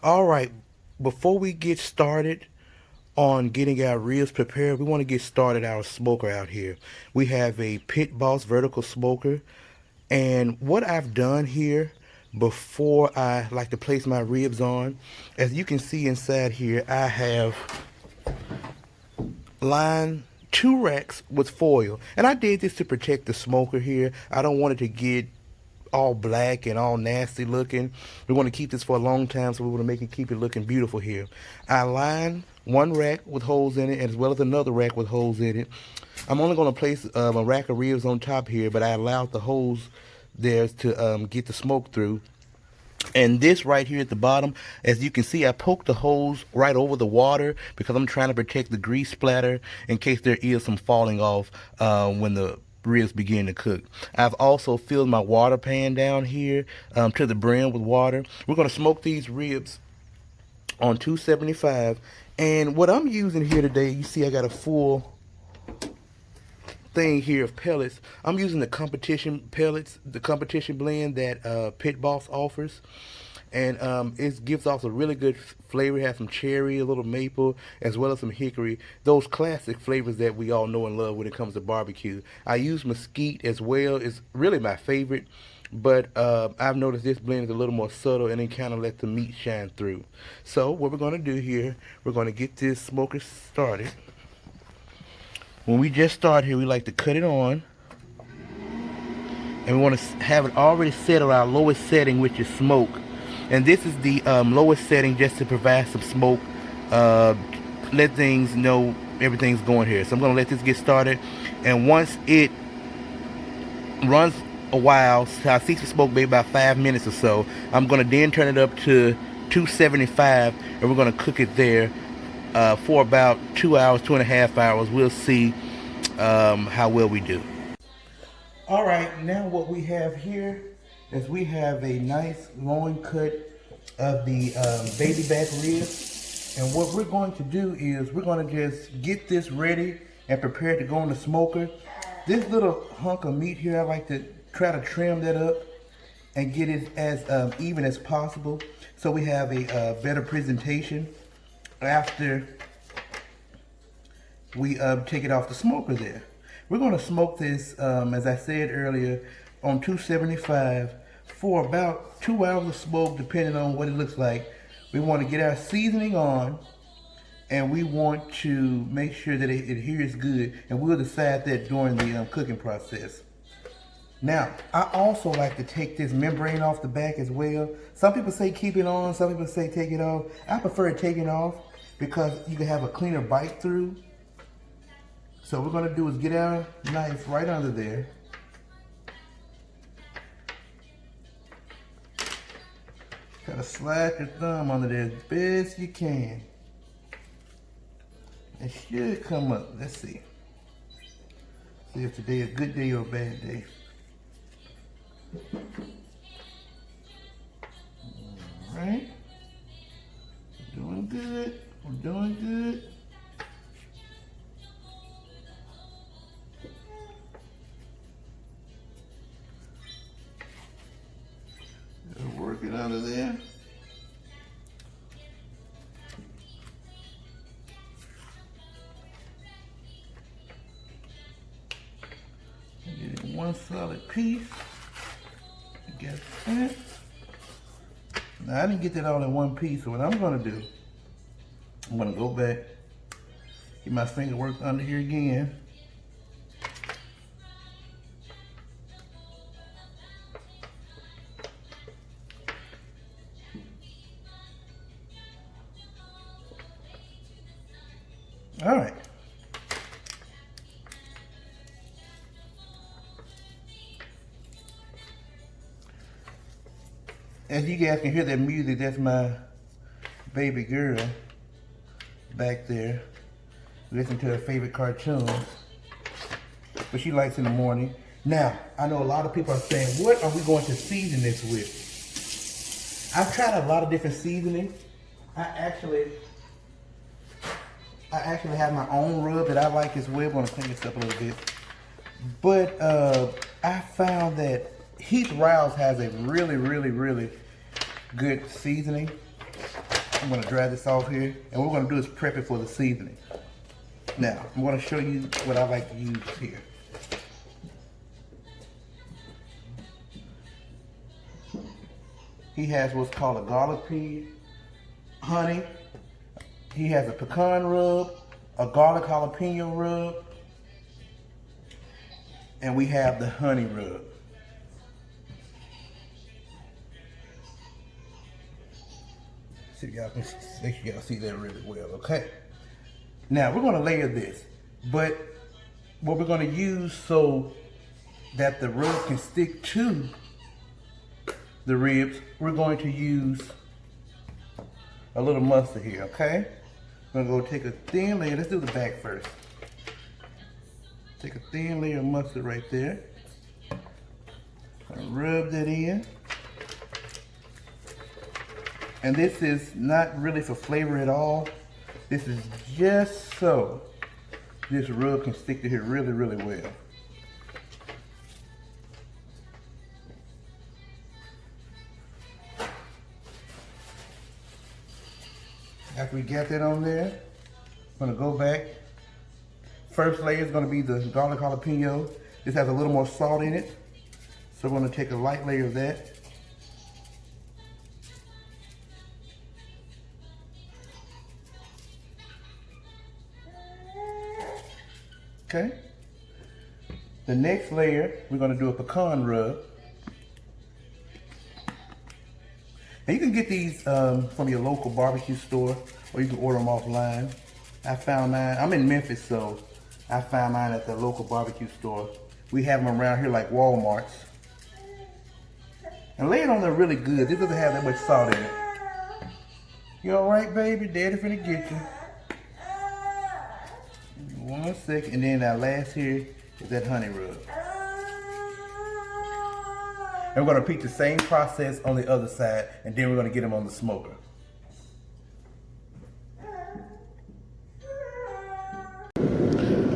All right, before we get started on getting our ribs prepared, we want to get started our smoker out here. We have a Pit Boss vertical smoker, and what I've done here before I like to place my ribs on, as you can see inside here, I have lined two racks with foil, and I did this to protect the smoker here. I don't want it to get all black and all nasty looking. We want to keep this for a long time, so we want to keep it looking beautiful here. I lined one rack with holes in it as well as another rack with holes in it. I'm only going to place a rack of ribs on top here, but I allowed the holes there to get the smoke through. And this right here at the bottom, as you can see, I poked the holes right over the water because I'm trying to protect the grease splatter in case there is some falling off when the ribs begin to cook. I've also filled my water pan down here to the brim with water. We're going to smoke these ribs on 275. And what I'm using here today, you see I got a full thing here of pellets. I'm using the competition pellets, the competition blend that Pit Boss offers, and it gives off a really good flavor. It has some cherry, a little maple, as well as some hickory. Those classic flavors that we all know and love when it comes to barbecue. I use mesquite as well. It's really my favorite, but I've noticed this blend is a little more subtle and it kind of lets the meat shine through. So what we're going to do here, we're going to get this smoker started. When we just start here, we like to cut it on, and we want to have it already set at our lowest setting, which is smoke. And this is the lowest setting just to provide some smoke, let things know everything's going here. So I'm going to let this get started, and once it runs a while, so I see the smoke maybe about 5 minutes or so, I'm going to then turn it up to 275, and we're going to cook it there for about 2 hours, 2.5 hours. We'll see how well we do. All right, now what we have here is we have a nice loin cut of the baby back ribs. And what we're going to do is we're going to just get this ready and prepared to go in the smoker. This little hunk of meat here, I like to try to trim that up and get it as even as possible so we have a better presentation after we take it off the smoker there. We're going to smoke this, as I said earlier, on 275 for about 2 hours of smoke, depending on what it looks like. We want to get our seasoning on, and we want to make sure that it adheres good, and we'll decide that during the cooking process. Now, I also like to take this membrane off the back as well. Some people say keep it on, some people say take it off. I prefer to take it off because you can have a cleaner bite through. So what we're going to do is get our knife right under there. Try to slide your thumb under there as best you can. It should come up. Let's see. See if today is a good day or a bad day. All right. We're doing good. We're doing good. Work it out of there. Get it in one solid piece. Get that. Now I didn't get that all in one piece, so what I'm gonna do, I'm gonna go back, get my finger work under here again. All right. As you guys can hear that music, that's my baby girl back there listening to her favorite cartoons, what she likes in the morning. Now, I know a lot of people are saying, what are we going to season this with? I've tried a lot of different seasonings. I actually have my own rub that I like as well. I'm going to clean this up a little bit. But I found that Heath Riles has a really good seasoning. I'm gonna dry this off here, and what we're gonna do is prep it for the seasoning. Now, I'm gonna show you what I like to use here. He has what's called a garlic pea, honey. He has a pecan rub, a garlic jalapeno rub, and we have the honey rub. See if y'all can make sure y'all see that really well, okay? Now we're gonna layer this, but what we're gonna use so that the rub can stick to the ribs, we're going to use a little mustard here, okay? I'm gonna go take a thin layer. Let's do the back first. Take a thin layer of mustard right there. Rub that in. And this is not really for flavor at all. This is just so this rub can stick to here really, really well. After we get that on there, I'm gonna go back. First layer is gonna be the garlic jalapeno. This has a little more salt in it. So we're gonna take a light layer of that. Okay. The next layer, we're gonna do a pecan rub. And you can get these from your local barbecue store, or you can order them offline. I found mine, I'm in Memphis, so I found mine at the local barbecue store. We have them around here like Walmart's. And lay it on there really good. This doesn't have that much salt in it. You all right, baby? Daddy finna get you. 1 second, and then our last here is that honey rub. And we're gonna repeat the same process on the other side, and then we're gonna get them on the smoker.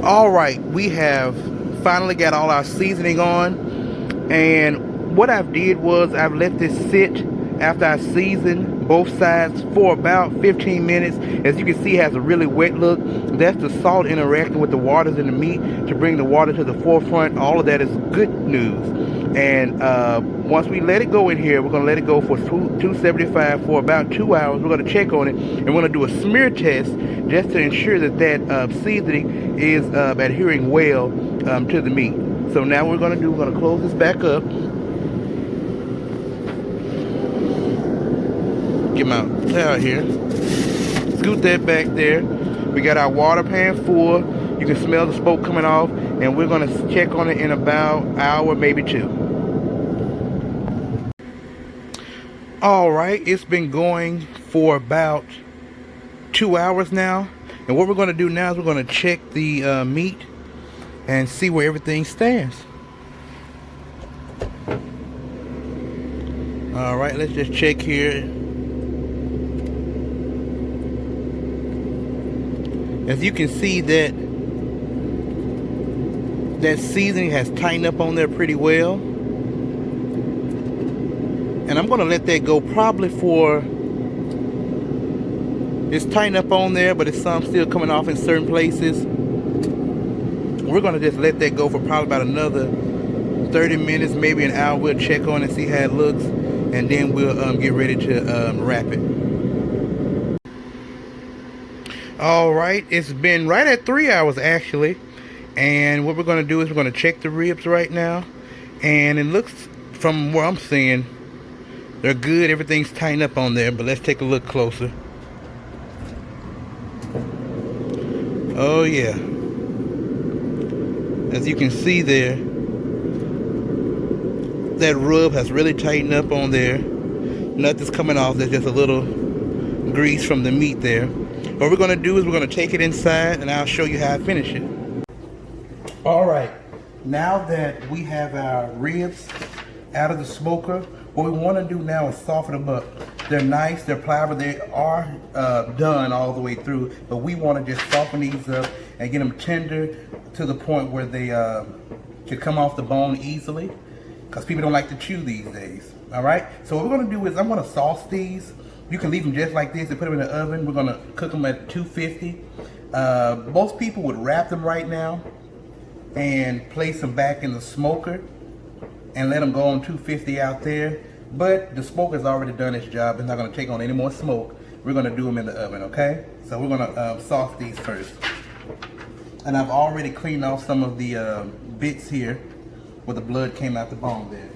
All right, we have finally got all our seasoning on, and what I've did was I've let this sit after I seasoned both sides for about 15 minutes. As you can see, it has a really wet look. That's the salt interacting with the waters in the meat to bring the water to the forefront. All of that is good news. And once we let it go in here, we're going to let it go for 275 for about 2 hours. We're going to check on it, and we're going to do a smear test just to ensure that that seasoning is adhering well to the meat. So now what we're going to do, we're going to close this back up. Get my towel here. Scoot that back there. We got our water pan full. You can smell the smoke coming off, and we're going to check on it in about an hour, maybe 2. All right, it's been going for about 2 hours now, and what we're going to do now is we're going to check the meat and see where everything stands. All right, let's just check here. As you can see, that seasoning has tightened up on there pretty well. And I'm going to let that go probably for, it's tightened up on there, but it's some still coming off in certain places. We're going to just let that go for probably about another 30 minutes, maybe an hour. We'll check on it and see how it looks, and then we'll get ready to wrap it. All right, it's been right at 3 hours actually, and what we're going to do is we're going to check the ribs right now, and it looks, from what I'm seeing, they're good. Everything's tightened up on there, but let's take a look closer. Oh yeah, as you can see there, that rub has really tightened up on there. Nothing's coming off. There's just a little grease from the meat there. What we're going to do is we're going to take it inside, and I'll show you how I finish it. All right, now that we have our ribs out of the smoker, what we want to do now is soften them up. They're nice, they're pliable, they are done all the way through, but we want to just soften these up and get them tender to the point where they can come off the bone easily, because people don't like to chew these days. All right, so what we're going to do is I'm going to sauce these You can leave them just like this and put them in the oven. We're gonna cook them at 250. Most people would wrap them right now and place them back in the smoker and let them go on 250 out there. But the smoker's already done its job. It's not gonna take on any more smoke. We're gonna do them in the oven, okay? So we're gonna sauce these first. And I've already cleaned off some of the bits here where the blood came out the bone there.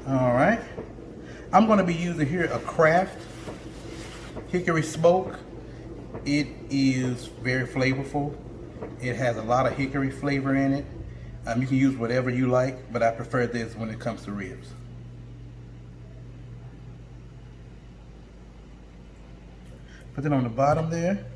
All right, I'm going to be using here a Kraft hickory smoke. It is very flavorful. It has a lot of hickory flavor in it. You can use whatever you like, but I prefer this when it comes to ribs. Put it on the bottom there.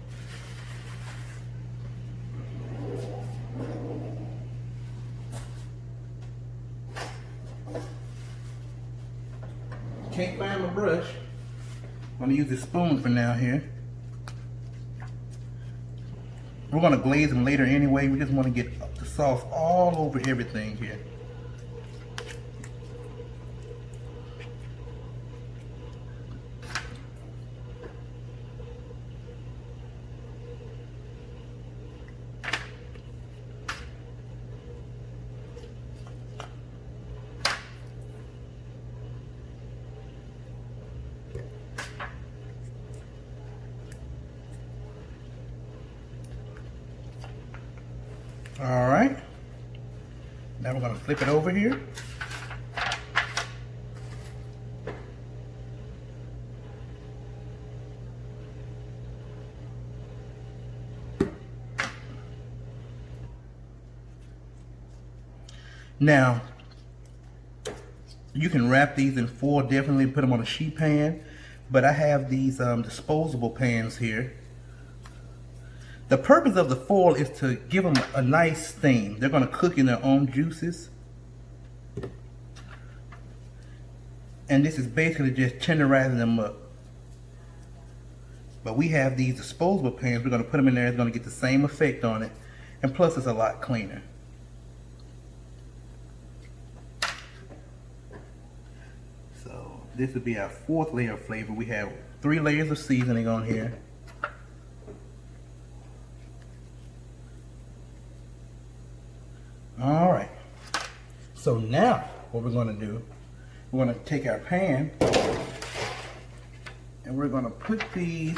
Can't find my brush. I'm going to use this spoon for now here. We're going to glaze them later anyway. We just want to get the sauce all over everything here. All right, now we're going to flip it over here. Now, you can wrap these in foil, definitely put them on a sheet pan, but I have these disposable pans here. The purpose of the foil is to give them a nice steam. They're going to cook in their own juices. And this is basically just tenderizing them up. But we have these disposable pans. We're going to put them in there. It's going to get the same effect on it. And plus it's a lot cleaner. So this would be our fourth layer of flavor. We have 3 layers of seasoning on here. All right, so now what we're going to do, we're going to take our pan and we're going to put these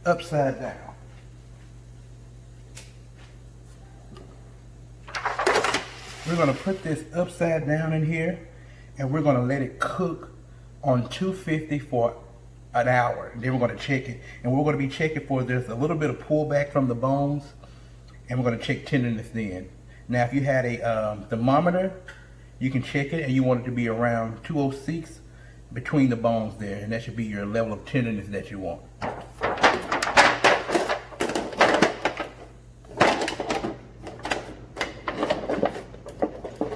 upside down. We're going to put this upside down in here and we're going to let it cook on 250 for an hour. Then we're going to check it, and we're going to be checking for there's a little bit of pullback from the bones, and we're going to check tenderness then. Now if you had a thermometer, you can check it and you want it to be around 206 between the bones there, and that should be your level of tenderness that you want.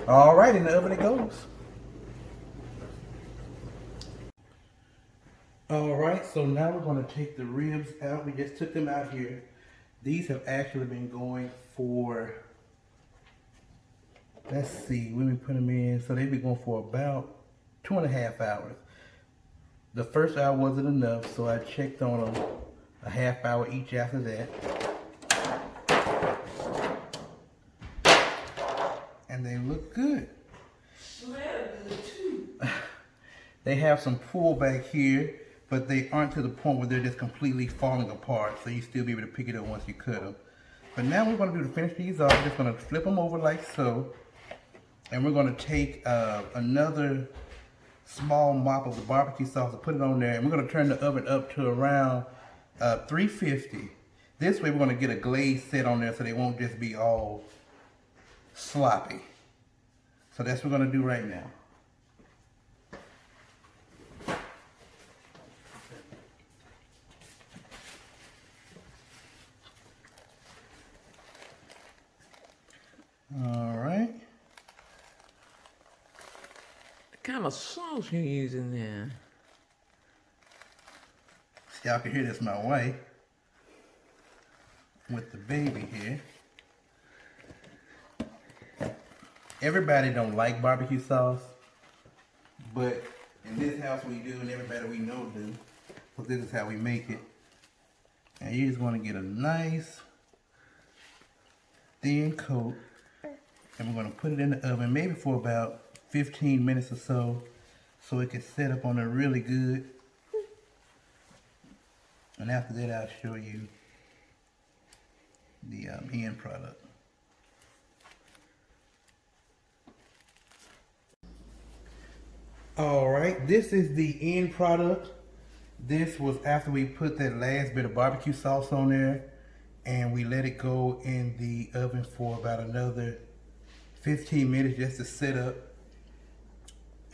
All right, in the oven it goes. Alright, so now we're going to take the ribs out. We just took them out here. These have actually been going for, let's see, when we put them in, so they've been going for about 2.5 hours. The first hour wasn't enough, so I checked on them a half hour each after that. And they look good. Smell good too. They have some pull back here, but they aren't to the point where they're just completely falling apart, so you still be able to pick it up once you cut them. But now what we're going to do to finish these off, we're just going to flip them over like so, and we're going to take another small mop of the barbecue sauce and put it on there, and we're going to turn the oven up to around 350. This way we're going to get a glaze set on there so they won't just be all sloppy. So that's what we're going to do right now. All right. What kind of sauce you using there? Y'all can hear this my wife. with the baby here. Everybody don't like barbecue sauce, but in this house we do, and everybody we know do. So this is how we make it. And you just want to get a nice thin coat, and we're going to put it in the oven maybe for about 15 minutes or so it can set up on it really good. And after that I'll show you the end product. Alright, this is the end product. This was after we put that last bit of barbecue sauce on there, and we let it go in the oven for about another 15 minutes just to set up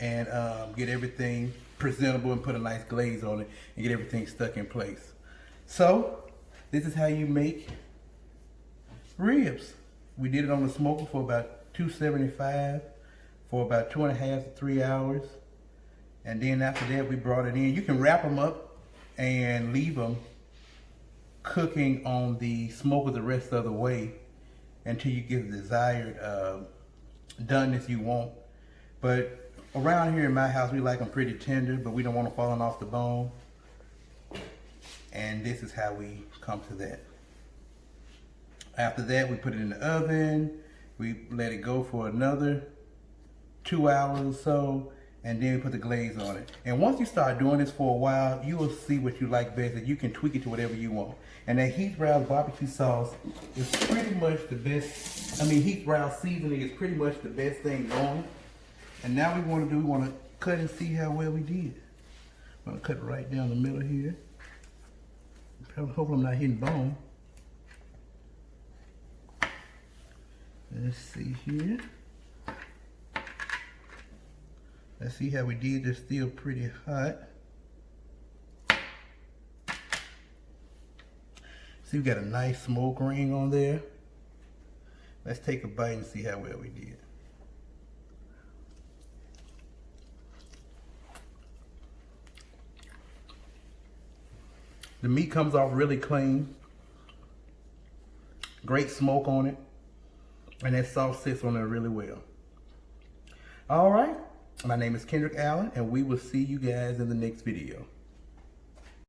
and get everything presentable and put a nice glaze on it and get everything stuck in place. So this is how you make ribs. We did it on the smoker for about 275 for about 2.5 to 3 hours. And then after that, we brought it in. You can wrap them up and leave them cooking on the smoker the rest of the way until you get the desired doneness you want. But around here in my house, we like them pretty tender, but we don't want them falling off the bone. And this is how we come to that. After that, we put it in the oven. We let it go for another 2 hours or so, and then we put the glaze on it. And once you start doing this for a while, you will see what you like best, and you can tweak it to whatever you want. And that Heath Riles barbecue sauce is pretty much the best. I mean, Heath Riles seasoning is pretty much the best thing going. And now we want to cut and see how well we did. I'm gonna cut it right down the middle here. Hopefully I'm not hitting bone. Let's see here. Let's see how we did. They're still pretty hot. See, we got a nice smoke ring on there. Let's take a bite and see how well we did. The meat comes off really clean. Great smoke on it. And that sauce sits on there really well. All right. My name is Kendrick Allen, and we will see you guys in the next video.